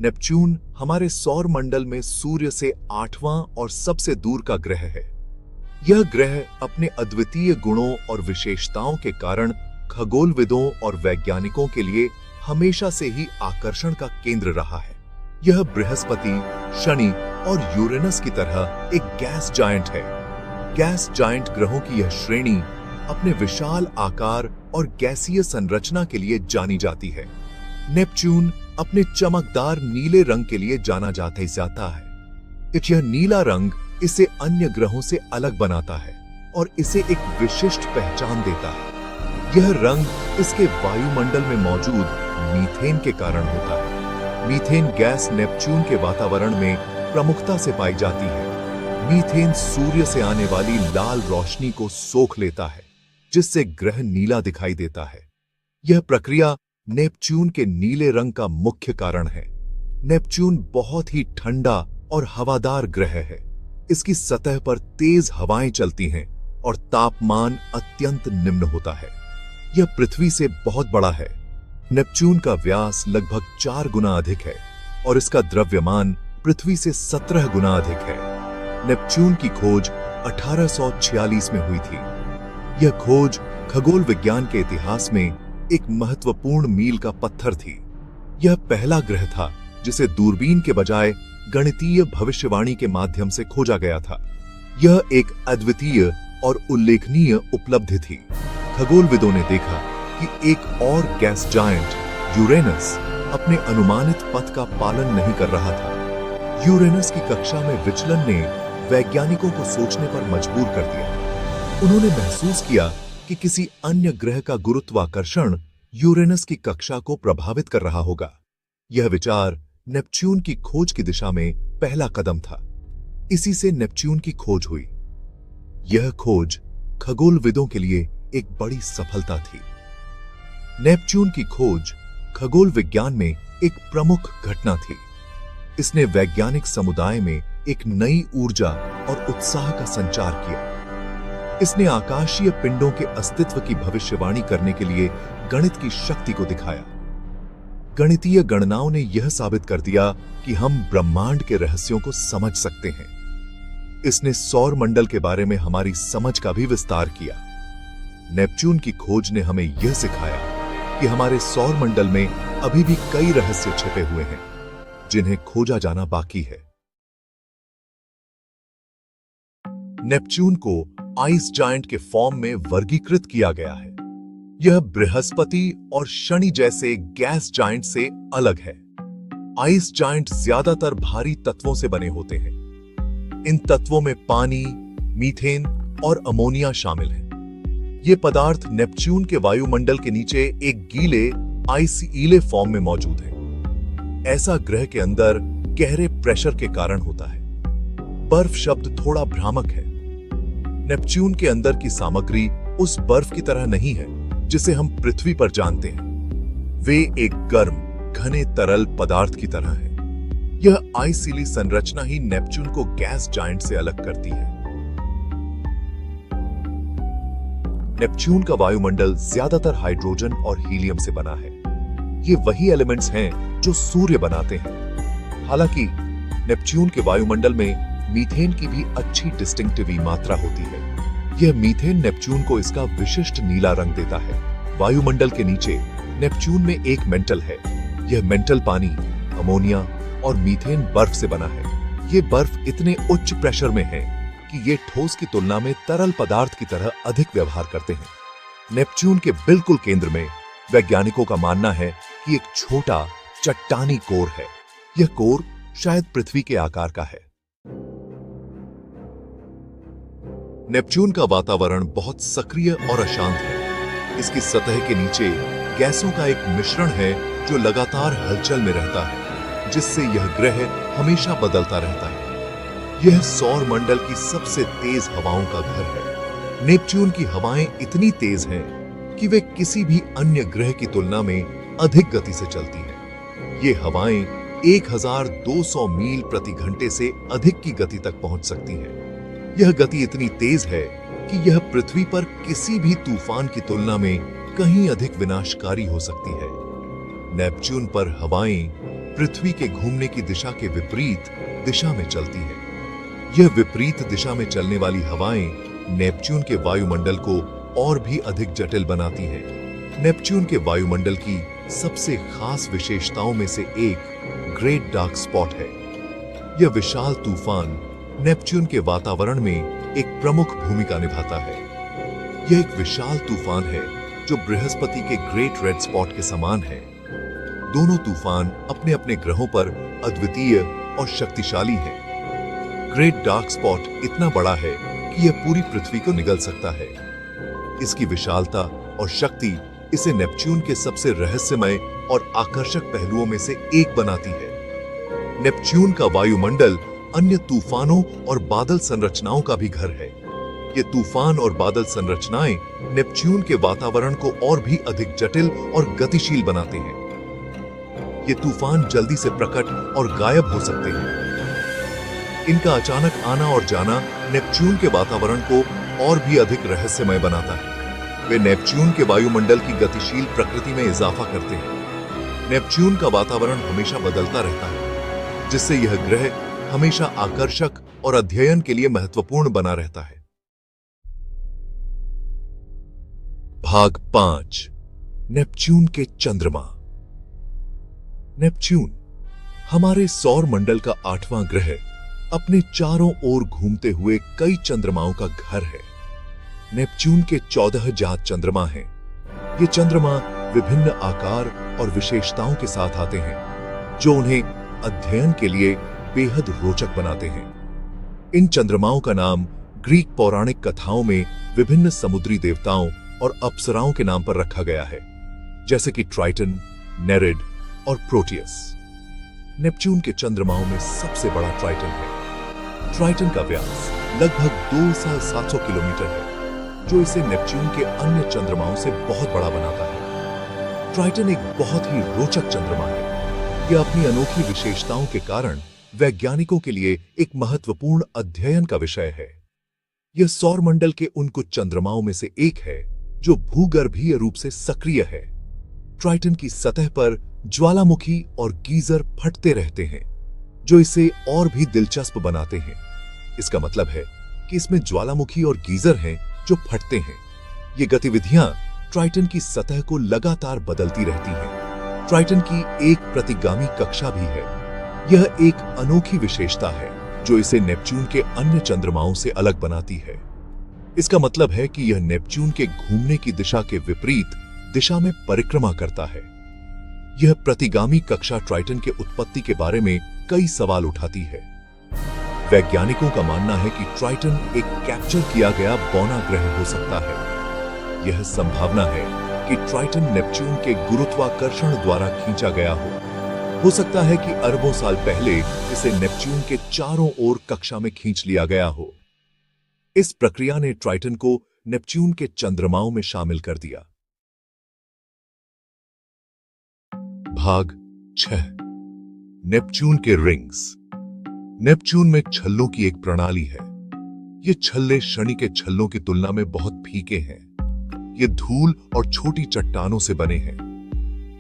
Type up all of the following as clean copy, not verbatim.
Neptune हमारे सौर मंडल में सूर्य से 8वां और सबसे दूर का ग्रह है। यह ग्रह अपने अद्वितीय गुणों और विशेषताओं के कारण खगोलविदों और वैज्ञानिकों के लिए हमेशा से ही आकर्षण का केंद्र रहा है। यह बृहस्पति, शनि और यूरेनस की तरह एक गैस जायंट है। गैस जायंट ग्रहों की यह श्रेणी अपने विशाल आकार और गैसीय संरचना के लिए जानी जाती है। नेपच्यून अपने चमकदार नीले रंग के लिए जाना जाता है। यह नीला रंग इसे अन्य ग्रहों से अलग बनाता है और इसे एक विशिष्ट पहचान देता है। यह रंग इसके वायुमंडल में मौजूद मीथेन के कारण होता है। मीथेन गैस नेपच्यून के वातावरण में प्रमुखता से पाई जाती है। मीथेन सूर्य से आने वाली लाल रोशनी को सोख लेता है, जिससे ग्रह नीला दिखाई देता है। यह प्रक्रिया नेपच्यून के नीले रंग का मुख्य कारण है। नेपच्यून बहुत ही ठंडा और हवादार ग्रह है। इसकी सतह पर तेज हवाएं चलती हैं और तापमान अत्यंत निम्न होता है। यह पृथ्वी से बहुत बड़ा है। नेपच्यून का व्यास लगभग 4 गुना अधिक है और इसका द्रव्यमान पृथ्वी से 17 गुना अधिक है। नेपच्यून की खोज 1846 में हुई थी। यह खोज खगोल विज्ञान के इतिहास में एक महत्वपूर्ण मील का पत्थर थी। यह पहला ग्रह था जिसे दूरबीन के बजाय गणितीय भविष्यवाणी के माध्यम से खोजा गया था। यह एक अद्वितीय और उल्लेखनीय उपलब्धि थी। खगोलविदों ने देखा कि एक और गैस जायंट यूरेनस अपने अनुमानित पथ का पालन नहीं कर रहा था। यूरेनस की कक्षा में विचलन ने वैज्ञानिकों को सोचने पर मजबूर कर दिया। उन्होंने महसूस किया कि किसी अन्य ग्रह का गुरुत्वाकर्षण यूरेनस की कक्षा को प्रभावित कर रहा होगा। यह विचार नेपच्यून की खोज की दिशा में पहला कदम था। इसी से नेपच्यून की खोज हुई। यह खोज खगोलविदों के लिए एक बड़ी सफलता थी। नेपच्यून की खोज खगोल विज्ञान में एक प्रमुख घटना थी। इसने वैज्ञानिक समुदाय में एक नई ऊर्जा और उत्साह का संचार किया। इसने आकाशीय पिंडों के अस्तित्व की भविष्यवाणी करने के लिए गणित की शक्ति को दिखाया। गणितीय गणनाओं ने यह साबित कर दिया कि हम ब्रह्मांड के रहस्यों को समझ सकते हैं। इसने सौर मंडल के बारे में हमारी समझ का भी विस्तार किया। नेपच्यून की खोज ने हमें यह सिखाया कि हमारे सौर मंडल में अभी भी कई रहस्य छिपे हुए हैं, जिन्हें खोजा जाना बाकी है। नेपच्यून को आइस जायंट के फॉर्म में वर्गीकृत किया गया है। यह बृहस्पति और शनि जैसे गैस जायंट से अलग है। आइस जायंट ज्यादातर भारी तत्वों से बने होते हैं। इन तत्वों में पानी, मीथेन और अमोनिया शामिल हैं। ये पदार्थ नेपच्यून के वायुमंडल के नीचे एक गीले आइसईले फॉर्म में मौजूद है। ऐसा ग्रह के अंदर गहरे प्रेशर के कारण होता है। बर्फ शब्द थोड़ा भ्रामक है। नेपच्यून के अंदर की सामग्री उस बर्फ की तरह नहीं है जिसे हम पृथ्वी पर जानते हैं। वे एक गर्म, घने तरल पदार्थ की तरह है। यह आइसईली संरचना ही नेपच्यून को गैस जायंट से अलग करती है। नेपच्यून का वायुमंडल ज्यादातर हाइड्रोजन और हीलियम से बना है। ये वही एलिमेंट्स हैं जो सूर्य बनाते हैं। हालांकि नेपच्यून के वायुमंडल में मीथेन की भी अच्छी डिस्टिंक्टिव मात्रा होती है। यह मीथेन नेपच्यून को इसका विशिष्ट नीला रंग देता है। वायुमंडल के नीचे नेपच्यून में एक मेंटल है। यह मेंटल पानी, अमोनिया और मीथेन बर्फ से बना है। ये बर्फ इतने उच्च प्रेशर में है कि ये ठोस की तुलना में तरल पदार्थ की तरह अधिक व्यवहार करते हैं। नेपच्यून के बिल्कुल केंद्र में वैज्ञानिकों का मानना है कि एक छोटा चट्टानी कोर है। यह कोर शायद पृथ्वी के आकार का है। नेपच्यून का वातावरण बहुत सक्रिय और अशांत है। इसकी सतह के नीचे गैसों का एक मिश्रण है जो लगातार हलचल में रहता है, जिससे यह ग्रह हमेशा बदलता रहता है। यह सौर मंडल की सबसे तेज हवाओं का घर है। नेपच्यून की हवाएं इतनी तेज हैं कि वे किसी भी अन्य ग्रह की तुलना में अधिक गति से चलती हैं। ये हवाएं 1200 मील प्रति घंटे से अधिक की गति तक पहुंच सकती हैं। यह गति इतनी तेज है कि यह पृथ्वी पर किसी भी तूफान की तुलना में कहीं अधिक विनाशकारी हो सकती है। नेपच्यून पर हवाएं पृथ्वी के घूमने की दिशा के विपरीत दिशा में चलती है। यह विपरीत दिशा में चलने वाली हवाएं नेपच्यून के वायुमंडल को और भी अधिक जटिल बनाती हैं। नेपच्यून के वायुमंडल की सबसे खास विशेषताओं में से एक ग्रेट डार्क स्पॉट है। यह विशाल तूफान नेपच्यून के वातावरण में एक प्रमुख भूमिका निभाता है। यह एक विशाल तूफान है जो बृहस्पति के ग्रेट रेड स्पॉट के समान है। दोनों तूफान अपने अपने ग्रहों पर अद्वितीय और शक्तिशाली हैं। ग्रेट डार्क स्पॉट इतना बड़ा है कि यह पूरी पृथ्वी को निगल सकता है। इसकी विशालता और शक्ति इसे नेपच्यून के सबसे रहस्यमय और आकर्षक पहलुओं में से एक बनाती है। नेपच्यून का वायुमंडल अन्य तूफानों और बादल संरचनाओं का भी घर है। ये तूफान और बादल संरचनाएं नेपच्यून के वातावरण को और भी अधिक जटिल और गतिशील बनाते हैं। ये तूफान जल्दी से प्रकट और गायब हो सकते हैं। इनका अचानक आना और जाना नेपच्यून के वातावरण को और भी अधिक रहस्यमय बनाता है। वे नेपच्यून के वायुमंडल की गतिशील प्रकृति में इजाफा करते हैं। नेपच्यून का वातावरण हमेशा बदलता रहता है, जिससे यह ग्रह हमेशा आकर्षक और अध्ययन के लिए महत्वपूर्ण बना रहता है। भाग 5 नेपच्यून के चंद्रमा। नेपच्यून हमारे सौर मंडल का 8वां ग्रह अपने चारों ओर घूमते हुए कई चंद्रमाओं का घर है। नेपच्यून के 14 जात चंद्रमा हैं। ये चंद्रमा विभिन्न आकार और विशेषताओं के साथ आते हैं, जो उन्हें अध्ययन के लिए बेहद रोचक बनाते हैं। इन चंद्रमाओं का नाम ग्रीक पौराणिक कथाओं में विभिन्न समुद्री देवताओं और अप्सराओं के नाम पर रखा गया है, जैसे कि ट्राइटन, नेरिड और प्रोटियस। नेपच्यून के चंद्रमाओं में सबसे बड़ा ट्राइटन है। ट्राइटन का व्यास लगभग 2,700 किलोमीटर है, जो इसे नेपच्यून के अन्य चंद्रमाओं से बहुत बड़ा बनाता है। ट्राइटन एक बहुत ही रोचक चंद्रमा है। यह अपनी अनोखी विशेषताओं के कारण वैज्ञानिकों के लिए एक महत्वपूर्ण अध्ययन का विषय है। यह सौरमंडल के उन कुछ चंद्रमाओं में से एक है जो भूगर्भीय रूप से सक्रिय है। ट्राइटन की सतह पर ज्वालामुखी और गीजर फटते रहते हैं, जो इसे और भी दिलचस्प बनाते हैं। इसका मतलब है कि इसमें ज्वालामुखी और गीजर हैं जो फटते हैं। ये गतिविधियां ट्राइटन की सतह को लगातार बदलती रहती हैं। ट्राइटन की एक प्रतिगामी कक्षा भी है। यह एक अनोखी विशेषता है जो इसे नेपच्यून के अन्य चंद्रमाओं से अलग बनाती है। इसका मतलब है कि यह नेपच्यून के घूमने की दिशा के विपरीत दिशा में परिक्रमा करता है। यह प्रतिगामी कक्षा ट्राइटन के उत्पत्ति के बारे में कई सवाल उठाती है। वैज्ञानिकों का मानना है कि ट्राइटन एक कैप्चर किया गया बौना ग्रह हो सकता है। यह संभावना है कि ट्राइटन नेपच्यून के गुरुत्वाकर्षण द्वारा खींचा गया हो सकता है कि अरबों साल पहले इसे नेपच्यून के चारों ओर कक्षा में खींच लिया गया हो। इस प्रक्रिया ने ट्राइटन को नेपच्यून के चंद्रमाओं में शामिल कर दिया। भाग 6 नेपच्यून के रिंग्स। नेपच्यून में छल्लों की एक प्रणाली है। ये छल्ले शनि के छल्लों की तुलना में बहुत फीके हैं। ये धूल और छोटी चट्टानों से बने हैं।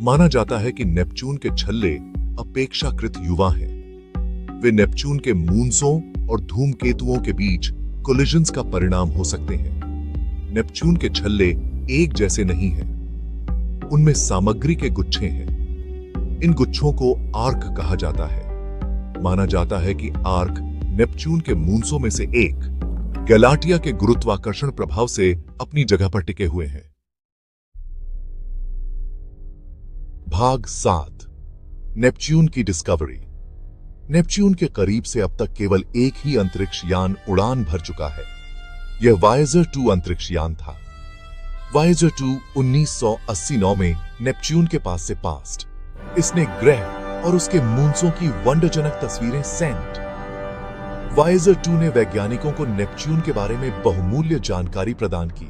माना जाता है कि नेपच्यून के छल्ले अपेक्षाकृत युवा हैं। वे नेपच्यून के मून्सों और धूमकेतुओं के बीच कोलिजन्स का परिणाम हो सकते हैं। नेपच्यून के छल्ले एक जैसे नहीं हैं। उनमें सामग्री के गुच्छे हैं। इन गुच्छों को आर्क कहा जाता है। माना जाता है कि आर्क नेपच्यून के मून्सों में से एक गैलाटिया के गुरुत्वाकर्षण प्रभाव से अपनी जगह पर टिके हुए हैं। भाग 7 नेपच्यून की डिस्कवरी। नेपच्यून के करीब से अब तक केवल एक ही अंतरिक्ष यान उड़ान भर चुका है। यह वायेजर 2 अंतरिक्ष यान था। वायेजर 2 1989 में नेपच्यून के पास से पास्ट। इसने ग्रह और उसके मून्सों की वंडरजनक तस्वीरें सेंट। वायेजर 2 ने वैज्ञानिकों को नेपच्यून के बारे में बहुमूल्य जानकारी प्रदान की।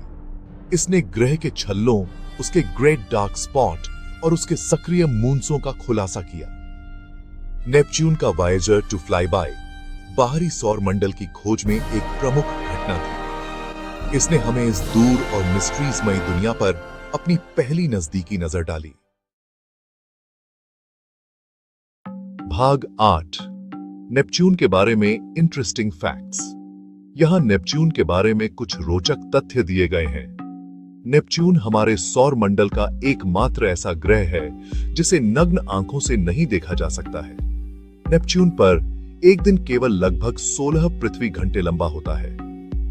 इसने ग्रह के छल्लों, उसके ग्रेट डार्क स्पॉट और उसके सक्रिय मून्सों का खुलासा किया। नेपच्यून का वायेजर 2 फ्लाईबाय बाहरी सौर मंडल की खोज में एक प्रमुख घटना थी। इसने हमें इस दूर और मिस्ट्रीजमयी दुनिया पर अपनी पहली नजदीकी नजर डाली। भाग 8 नेपच्यून के बारे में इंटरेस्टिंग फैक्ट्स। यहां नेपच्यून के बारे में कुछ रोचक तथ्य दिए गए हैं। नेपच्यून हमारे सौर मंडल का एकमात्र ऐसा ग्रह है जिसे नग्न आंखों से नहीं देखा जा सकता है। नेपच्यून पर एक दिन केवल लगभग 16 पृथ्वी घंटे लंबा होता है।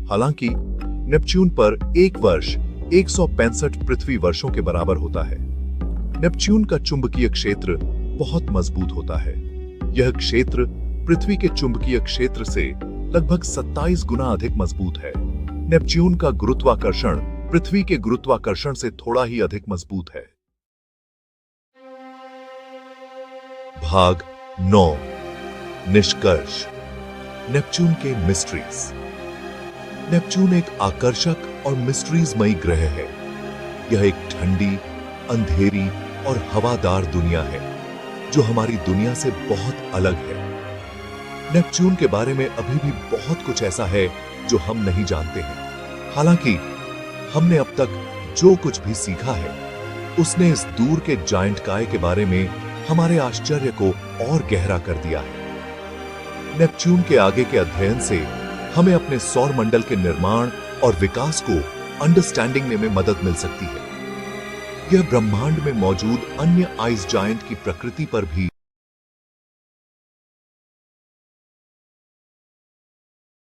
हालांकि नेपच्यून पर एक वर्ष 165 पृथ्वी वर्षों के बराबर होता है। नेपच्यून का चुंबकीय क्षेत्र बहुत मजबूत होता है। यह क्षेत्र पृथ्वी के चुंबकीय क्षेत्र से लगभग 27 गुना अधिक मजबूत है। नेपच्यून का गुरुत्वाकर्षण पृथ्वी के गुरुत्वाकर्षण से थोड़ा ही अधिक मजबूत है। भाग 9 निष्कर्ष। नेपच्यून के मिस्ट्रीज। नेपच्यून एक आकर्षक और मिस्ट्रीजमयी ग्रह है। यह एक ठंडी, अंधेरी और हवादार दुनिया है जो हमारी दुनिया से बहुत अलग है। नेपच्यून के बारे में अभी भी बहुत कुछ ऐसा है जो हम नहीं जानते हैं। हालांकि हमने अब तक जो कुछ भी सीखा है उसने इस दूर के जायंट काय के बारे में हमारे आश्चर्य को और गहरा कर दिया है। नेपच्यून के आगे के अध्ययन से हमें अपने सौर मंडल के निर्माण और विकास को अंडरस्टैंडिंग में मदद मिल सकती है। यह ब्रह्मांड में मौजूद अन्य आइस जायंट की प्रकृति पर भी